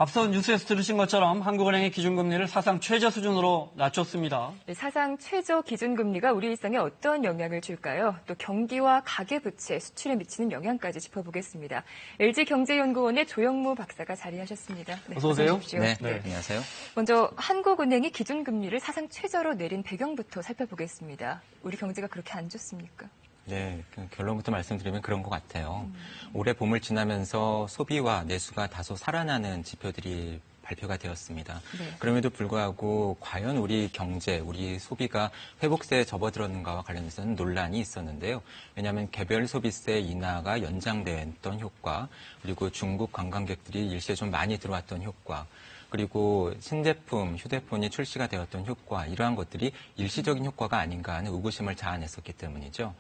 앞서 뉴스에서 들으신 것처럼 한국은행이 기준금리를 사상 최저 수준으로 낮췄습니다. 네, 사상 최저 기준금리가 우리 일상에 어떤 영향을 줄까요? 또 경기와 가계부채, 수출에 미치는 영향까지 짚어보겠습니다. LG경제연구원의 조영무 박사가 자리하셨습니다. 네, 어서 오세요. 네, 안녕하세요. 먼저 한국은행이 기준금리를 사상 최저로 내린 배경부터 살펴보겠습니다. 우리 경제가 그렇게 안 좋습니까? 네, 결론부터 말씀드리면 그런 것 같아요. 올해 봄을 지나면서 소비와 내수가 다소 살아나는 지표들이 발표가 되었습니다. 네. 그럼에도 불구하고 과연 우리 경제, 우리 소비가 회복세에 접어들었는가와 관련해서는 논란이 있었는데요. 왜냐하면 개별 소비세 인하가 연장됐던 효과, 그리고 중국 관광객들이 일시에 좀 많이 들어왔던 효과, 그리고 신제품, 휴대폰이 출시가 되었던 효과, 이러한 것들이 일시적인 효과가 아닌가 하는 의구심을 자아냈었기 때문이죠.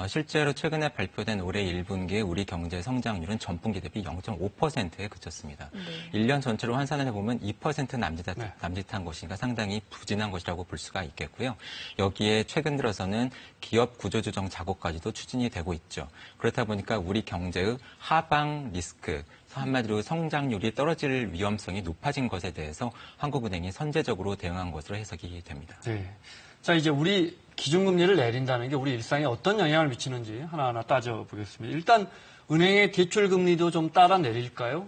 실제로 최근에 발표된 올해 1분기의 우리 경제 성장률은 전분기 대비 0.5%에 그쳤습니다. 네. 1년 전체로 환산을 해보면 2% 남짓한 것이니까 상당히 부진한 것이라고 볼 수가 있겠고요. 여기에 최근 들어서는 기업 구조조정 작업까지도 추진이 되고 있죠. 그렇다 보니까 우리 경제의 하방 리스크, 한마디로 성장률이 떨어질 위험성이 높아진 것에 대해서 한국은행이 선제적으로 대응한 것으로 해석이 됩니다. 네. 자, 이제 우리 기준금리를 내린다는 게 우리 일상에 어떤 영향을 미치는지 하나하나 따져보겠습니다. 일단 은행의 대출금리도 좀 따라 내릴까요?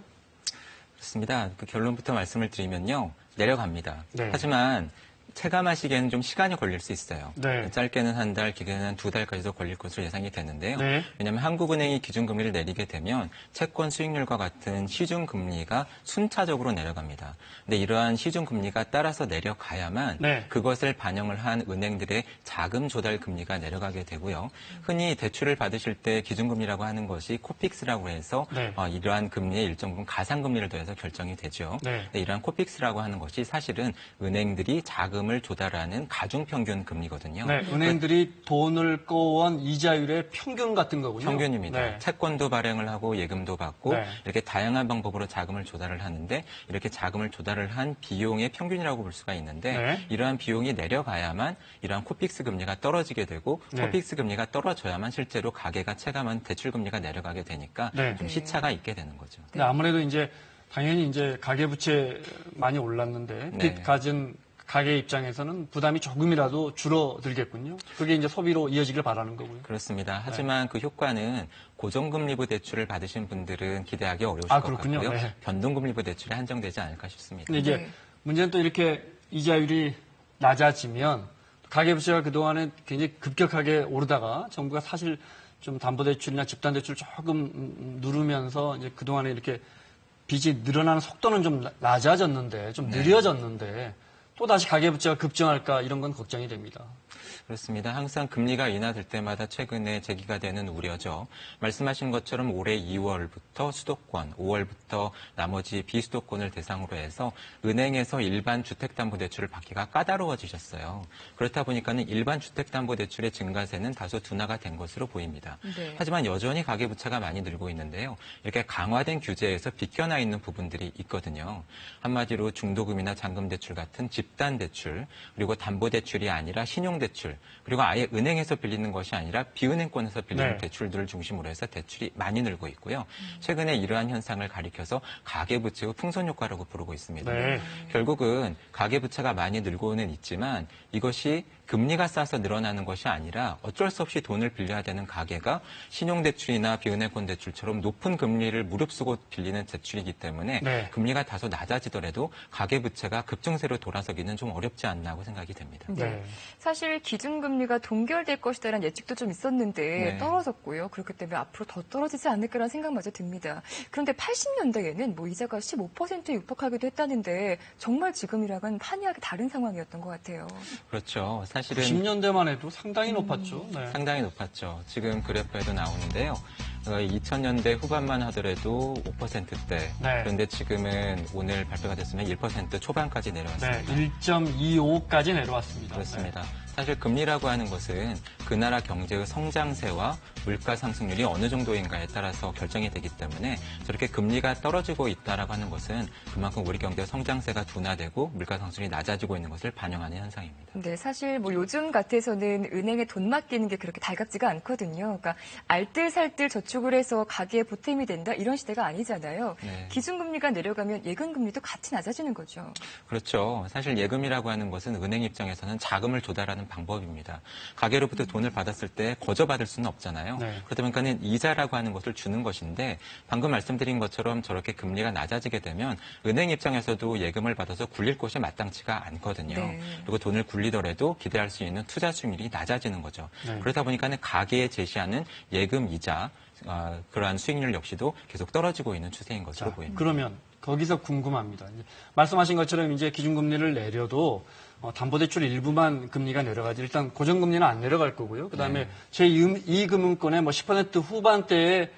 그렇습니다. 그 결론부터 말씀을 드리면요. 내려갑니다. 네. 하지만 체감하시기에는 좀 시간이 걸릴 수 있어요. 네. 짧게는 한 달, 길게는 한 2달까지도 걸릴 것으로 예상이 되는데요. 네. 왜냐하면 한국은행이 기준금리를 내리게 되면 채권 수익률과 같은 시중금리가 순차적으로 내려갑니다. 근데 이러한 시중금리가 따라서 내려가야만 네. 그것을 반영을 한 은행들의 자금 조달 금리가 내려가게 되고요. 흔히 대출을 받으실 때 기준금리라고 하는 것이 코픽스라고 해서 네. 이러한 금리에 일정 부분 가상금리를 더해서 결정이 되죠. 네. 근데 이러한 코픽스라고 하는 것이 사실은 은행들이 자금을 조달하는 가중평균 금리거든요. 네, 은행들이 돈을 꺼온 이자율의 평균 같은 거군요. 평균입니다. 네. 채권도 발행을 하고 예금도 받고 네. 이렇게 다양한 방법으로 자금을 조달을 하는데 이렇게 자금을 조달을 한 비용의 평균이라고 볼 수가 있는데 네. 이러한 비용이 내려가야만 이러한 코픽스 금리가 떨어지게 되고 네. 코픽스 금리가 떨어져야만 실제로 가계가 체감한 대출 금리가 내려가게 되니까 네. 좀 시차가 있게 되는 거죠. 근데 아무래도 이제 당연히 이제 가계부채 많이 올랐는데 네. 빚 가진 가게 입장에서는 부담이 조금이라도 줄어들겠군요. 그게 이제 소비로 이어지길 바라는 거고요. 그렇습니다. 하지만 그 효과는 고정금리부 대출을 받으신 분들은 기대하기 어려우실 것 그렇군요. 같고요. 네. 변동금리부 대출에 한정되지 않을까 싶습니다. 근데 이제 네. 문제는 또 이렇게 이자율이 낮아지면 가계부채가 그동안에 굉장히 급격하게 오르다가 정부가 사실 좀 담보대출이나 집단대출 조금 누르면서 이제 그동안에 이렇게 빚이 늘어나는 속도는 좀 낮아졌는데 좀 느려졌는데 또 다시 가계부채가 급증할까 이런 건 걱정이 됩니다. 그렇습니다. 항상 금리가 인하될 때마다 최근에 제기가 되는 우려죠. 말씀하신 것처럼 올해 2월부터 수도권, 5월부터 나머지 비수도권을 대상으로 해서 은행에서 일반 주택담보대출을 받기가 까다로워지셨어요. 그렇다 보니까는 일반 주택담보대출의 증가세는 다소 둔화가 된 것으로 보입니다. 네. 하지만 여전히 가계부채가 많이 늘고 있는데요. 이렇게 강화된 규제에서 비껴나 있는 부분들이 있거든요. 한마디로 중도금이나 잔금대출 같은 집단대출, 그리고 담보대출이 아니라 신용대출, 그리고 아예 은행에서 빌리는 것이 아니라 비은행권에서 빌리는 네. 대출들을 중심으로 해서 대출이 많이 늘고 있고요. 최근에 이러한 현상을 가리켜서 가계부채의 풍선효과라고 부르고 있습니다. 네. 결국은 가계부채가 많이 늘고는 있지만 이것이 금리가 싸서 늘어나는 것이 아니라 어쩔 수 없이 돈을 빌려야 되는 가계가 신용대출이나 비은행권 대출처럼 높은 금리를 무릅쓰고 빌리는 대출이기 때문에 네. 금리가 다소 낮아지더라도 가계부채가 급증세로 돌아서기는 좀 어렵지 않나 하고 생각이 됩니다. 네. 사실 기준금리가 동결될 것이다라는 예측도 좀 있었는데 네. 떨어졌고요. 그렇기 때문에 앞으로 더 떨어지지 않을까라는 생각마저 듭니다. 그런데 80년대에는 뭐 이자가 15%에 육박하기도 했다는데 정말 지금이랑은 판이하게 다른 상황이었던 것 같아요. 그렇죠. 사실은 90년대만 해도 상당히 높았죠. 네. 상당히 높았죠. 지금 그래프에도 나오는데요. 2000년대 후반만 하더라도 5%대. 네. 그런데 지금은 오늘 발표가 됐으면 1% 초반까지 내려왔습니다. 네, 1.25까지 내려왔습니다. 그렇습니다. 사실 금리라고 하는 것은 그 나라 경제의 성장세와 물가 상승률이 어느 정도인가에 따라서 결정이 되기 때문에 저렇게 금리가 떨어지고 있다라고 하는 것은 그만큼 우리 경제 성장세가 둔화되고 물가 상승률이 낮아지고 있는 것을 반영하는 현상입니다. 네, 사실 뭐 요즘 같아서는 은행에 돈 맡기는 게 그렇게 달갑지가 않거든요. 그러니까 알뜰살뜰 저축을 해서 가계에 보탬이 된다 이런 시대가 아니잖아요. 네. 기준금리가 내려가면 예금금리도 같이 낮아지는 거죠. 그렇죠. 사실 예금이라고 하는 것은 은행 입장에서는 자금을 조달하는 방법입니다. 가계로부터 돈을 받았을 때 거저받을 수는 없잖아요. 네. 그러다 보니까는 이자라고 하는 것을 주는 것인데 방금 말씀드린 것처럼 저렇게 금리가 낮아지게 되면 은행 입장에서도 예금을 받아서 굴릴 곳이 마땅치가 않거든요. 네. 그리고 돈을 굴리더라도 기대할 수 있는 투자 수익률이 낮아지는 거죠. 네. 그러다 보니까는 가계에 제시하는 예금 이자 그러한 수익률 역시도 계속 떨어지고 있는 추세인 것으로 자, 보입니다. 그러면 거기서 궁금합니다. 이제 말씀하신 것처럼 이제 기준금리를 내려도 담보대출 일부만 금리가 내려가지 일단 고정금리는 안 내려갈 거고요. 그다음에 네. 제2금융권의 뭐 10% 후반대에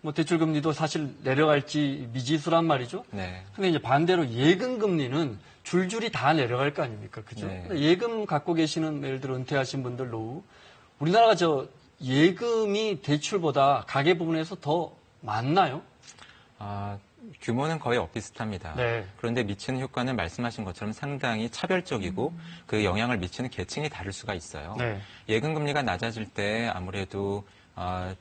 뭐 대출금리도 사실 내려갈지 미지수란 말이죠. 네. 근데 이제 반대로 예금금리는 줄줄이 다 내려갈 거 아닙니까? 그죠? 네. 근데 예금 갖고 계시는 예를 들어 은퇴하신 분들 노후 우리나라가 예금이 대출보다 가계 부분에서 더 많나요? 규모는 거의 엇비슷합니다. 네. 그런데 미치는 효과는 말씀하신 것처럼 상당히 차별적이고 그 영향을 미치는 계층이 다를 수가 있어요. 네. 예금 금리가 낮아질 때 아무래도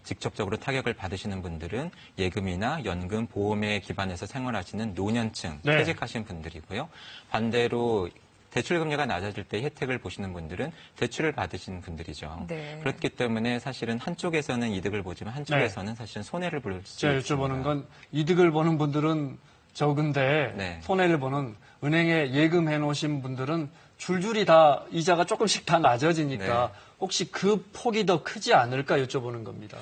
직접적으로 타격을 받으시는 분들은 예금이나 연금, 보험에 기반해서 생활하시는 노년층, 네. 퇴직하신 분들이고요. 반대로 대출 금리가 낮아질 때 혜택을 보시는 분들은 대출을 받으시는 분들이죠. 네. 그렇기 때문에 사실은 한쪽에서는 이득을 보지만 한쪽에서는 사실은 손해를 볼 수 제가 있습니다. 여쭤보는 건 이득을 보는 분들은 적은데 네. 손해를 보는 은행에 예금해 놓으신 분들은 줄줄이 다 이자가 조금씩 다 낮아지니까 네. 혹시 그 폭이 더 크지 않을까 여쭤보는 겁니다.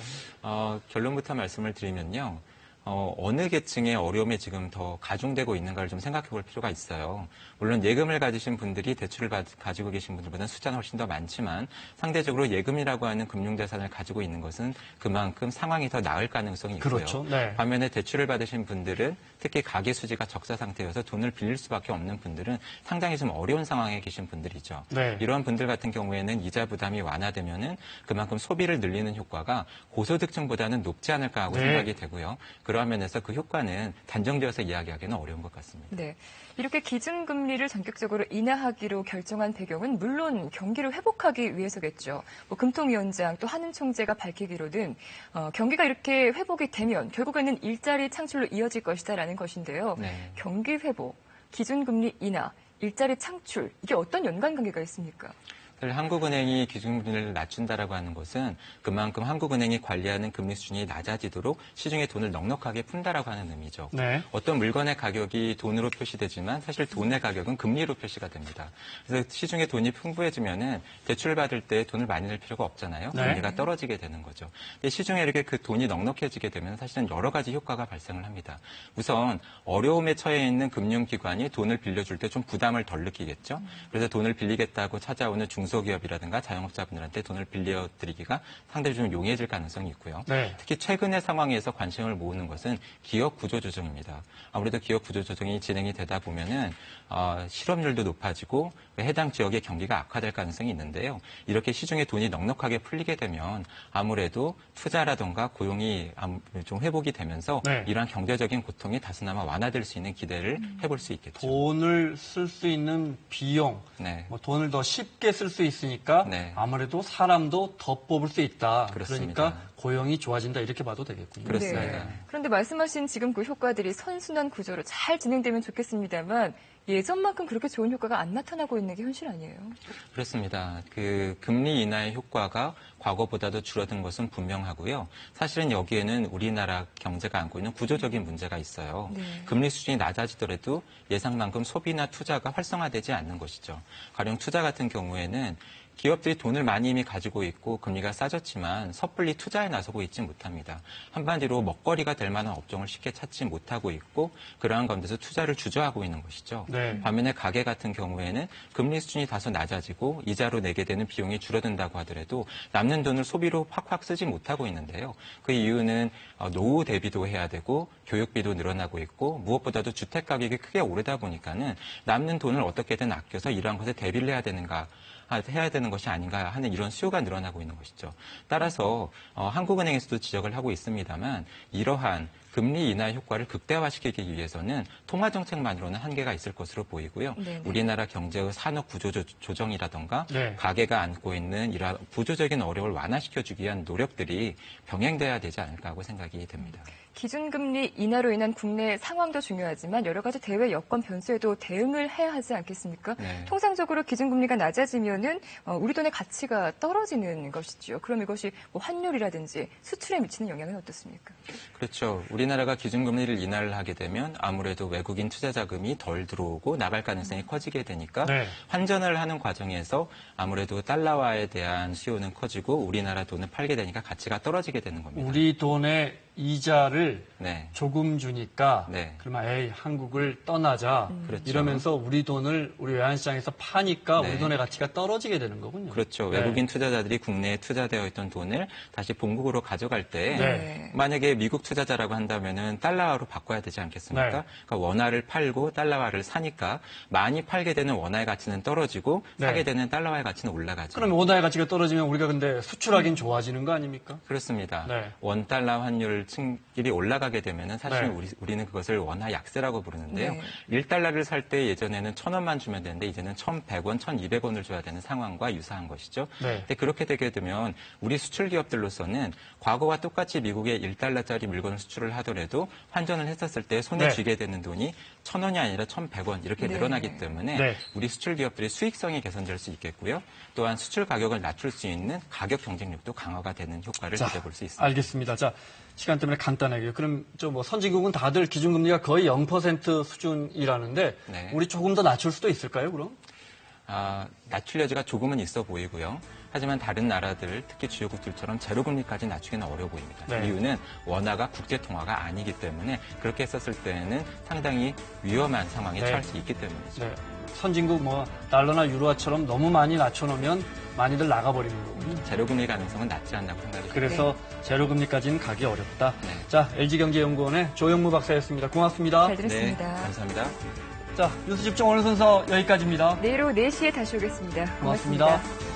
결론부터 말씀을 드리면요. 어느 계층의 어려움이 지금 더 가중되고 있는가를 좀 생각해 볼 필요가 있어요. 물론 예금을 가지신 분들이 대출을 가지고 계신 분들보다는 숫자는 훨씬 더 많지만 상대적으로 예금이라고 하는 금융자산을 가지고 있는 것은 그만큼 상황이 더 나을 가능성이 있고요. 그렇죠. 네. 반면에 대출을 받으신 분들은 특히 가계 수지가 적자 상태여서 돈을 빌릴 수밖에 없는 분들은 상당히 좀 어려운 상황에 계신 분들이죠. 네. 이러한 분들 같은 경우에는 이자 부담이 완화되면은 그만큼 소비를 늘리는 효과가 고소득층보다는 높지 않을까 하고 네. 생각이 되고요. 그러한 면에서 그 효과는 단정지어서 이야기하기는 어려운 것 같습니다. 네. 이렇게 기준금리를 전격적으로 인하하기로 결정한 배경은 물론 경기를 회복하기 위해서겠죠. 뭐 금통위원장 또 한은 총재가 밝히기로는 경기가 이렇게 회복이 되면 결국에는 일자리 창출로 이어질 것이다라는 것인데요. 네. 경기 회복, 기준금리 인하, 일자리 창출 이게 어떤 연관관계가 있습니까? 사실 한국은행이 기준금리를 낮춘다라고 하는 것은 그만큼 한국은행이 관리하는 금리 수준이 낮아지도록 시중에 돈을 넉넉하게 푼다라고 하는 의미죠. 네. 어떤 물건의 가격이 돈으로 표시되지만 사실 돈의 가격은 금리로 표시가 됩니다. 그래서 시중에 돈이 풍부해지면은 대출을 받을 때 돈을 많이 낼 필요가 없잖아요. 네. 금리가 떨어지게 되는 거죠. 근데 시중에 이렇게 그 돈이 넉넉해지게 되면 사실은 여러 가지 효과가 발생을 합니다. 우선 어려움에 처해 있는 금융기관이 돈을 빌려줄 때 좀 부담을 덜 느끼겠죠. 그래서 돈을 빌리겠다고 찾아오는 중소기업이라든가 자영업자분들한테 돈을 빌려드리기가 상당히 좀 용이해질 가능성이 있고요. 네. 특히 최근의 상황에서 관심을 모으는 것은 기업 구조조정입니다. 아무래도 기업 구조조정이 진행이 되다 보면은 실업률도 높아지고 해당 지역의 경기가 악화될 가능성이 있는데요. 이렇게 시중에 돈이 넉넉하게 풀리게 되면 아무래도 투자라든가 고용이 좀 회복이 되면서 네. 이러한 경제적인 고통이 다소나마 완화될 수 있는 기대를 해볼 수 있겠죠. 돈을 쓸 수 있는 비용, 네. 뭐 돈을 더 쉽게 쓸 수 있으니까 네. 아무래도 사람도 더 뽑을 수 있다. 그렇습니다. 그러니까 고용이 좋아진다 이렇게 봐도 되겠군요. 그렇습니다. 네. 그런데 말씀하신 지금 그 효과들이 선순환 구조로 잘 진행되면 좋겠습니다만 예전만큼 그렇게 좋은 효과가 안 나타나고 있는 게 현실 아니에요? 그렇습니다. 그 금리 인하의 효과가 과거보다도 줄어든 것은 분명하고요. 사실은 여기에는 우리나라 경제가 안고 있는 구조적인 문제가 있어요. 네. 금리 수준이 낮아지더라도 예상만큼 소비나 투자가 활성화되지 않는 것이죠. 가령 투자 같은 경우에는 기업들이 돈을 많이 이미 가지고 있고 금리가 싸졌지만 섣불리 투자에 나서고 있지 못합니다. 한마디로 먹거리가 될 만한 업종을 쉽게 찾지 못하고 있고 그러한 가운데서 투자를 주저하고 있는 것이죠. 네. 반면에 가계 같은 경우에는 금리 수준이 다소 낮아지고 이자로 내게 되는 비용이 줄어든다고 하더라도 남는 돈을 소비로 확확 쓰지 못하고 있는데요. 그 이유는 노후 대비도 해야 되고 교육비도 늘어나고 있고 무엇보다도 주택 가격이 크게 오르다 보니까는 남는 돈을 어떻게든 아껴서 이러한 것에 대비를 해야 되는 하는 것이 아닌가 하는 이런 수요가 늘어나고 있는 것이죠. 따라서 한국은행에서도 지적을 하고 있습니다만 이러한 금리 인하 효과를 극대화시키기 위해서는 통화 정책만으로는 한계가 있을 것으로 보이고요. 네네. 우리나라 경제의 산업 구조 조정이라든가 네. 가계가 안고 있는 이러한 구조적인 어려움을 완화시켜주기 위한 노력들이 병행돼야 되지 않을까 하고 생각이 됩니다. 기준금리 인하로 인한 국내 상황도 중요하지만 여러 가지 대외 여건 변수에도 대응을 해야 하지 않겠습니까? 네. 통상적으로 기준금리가 낮아지면은 우리 돈의 가치가 떨어지는 것이죠. 그럼 이것이 뭐 환율이라든지 수출에 미치는 영향은 어떻습니까? 그렇죠. 우리나라가 기준금리를 인하를 하게 되면 아무래도 외국인 투자 자금이 덜 들어오고 나갈 가능성이 커지게 되니까 네. 환전을 하는 과정에서 아무래도 달러화에 대한 수요는 커지고 우리나라 돈을 팔게 되니까 가치가 떨어지게 되는 겁니다. 우리 돈의 이자를 네. 조금 주니까 네. 그러면 에이 한국을 떠나자 그렇죠. 이러면서 우리 돈을 우리 외환시장에서 파니까 네. 우리 돈의 가치가 떨어지게 되는 거군요. 그렇죠. 네. 외국인 투자자들이 국내에 투자되어 있던 돈을 다시 본국으로 가져갈 때 네. 만약에 미국 투자자라고 한다면은 달러화로 바꿔야 되지 않겠습니까? 네. 그러니까 원화를 팔고 달러화를 사니까 많이 팔게 되는 원화의 가치는 떨어지고 네. 사게 되는 달러화의 가치는 올라가죠. 그러면 원화의 가치가 떨어지면 우리가 근데 수출하긴 좋아지는 거 아닙니까? 그렇습니다. 네. 원달러 환율 층길이 올라가게 되면은 사실 네. 우리는 그것을 원화 약세라고 부르는데요. 네. 1달러를 살 때 예전에는 1,000원만 주면 되는데 이제는 1,100원, 1,200원을 줘야 되는 상황과 유사한 것이죠. 네. 근데 그렇게 되게 되면 우리 수출 기업들로서는 과거와 똑같이 미국에 1달러짜리 물건을 수출을 하더라도 환전을 했었을 때 손에 네. 쥐게 되는 돈이 1,000원이 아니라 1,100원 이렇게 네. 늘어나기 때문에 네. 우리 수출 기업들의 수익성이 개선될 수 있겠고요. 또한 수출 가격을 낮출 수 있는 가격 경쟁력도 강화가 되는 효과를 기대해 볼 수 있습니다. 알겠습니다. 자, 시간 때문에 간단하게. 그럼 뭐 선진국은 다들 기준금리가 거의 0% 수준이라는데 네. 우리 조금 더 낮출 수도 있을까요, 그럼? 낮출 여지가 조금은 있어 보이고요. 하지만 다른 나라들, 특히 주요국들처럼 제로금리까지 낮추기는 어려워 보입니다. 네. 이유는 원화가 국제통화가 아니기 때문에 그렇게 했었을 때는 상당히 위험한 상황에 네. 처할 수 있기 때문이죠. 네. 선진국 뭐 달러나 유로화처럼 너무 많이 낮춰놓으면 많이들 나가버리는 거군요. 제로금리 가능성은 낮지 않다고 생각이 듭니다. 그래서 제로금리까지는 가기 어렵다. 네. 자, LG경제연구원의 조영무 박사였습니다. 고맙습니다. 잘 들었습니다. 네, 감사합니다. 자, 뉴스 집중 오늘 순서 여기까지입니다. 내일 오후 4시에 다시 오겠습니다. 고맙습니다. 고맙습니다.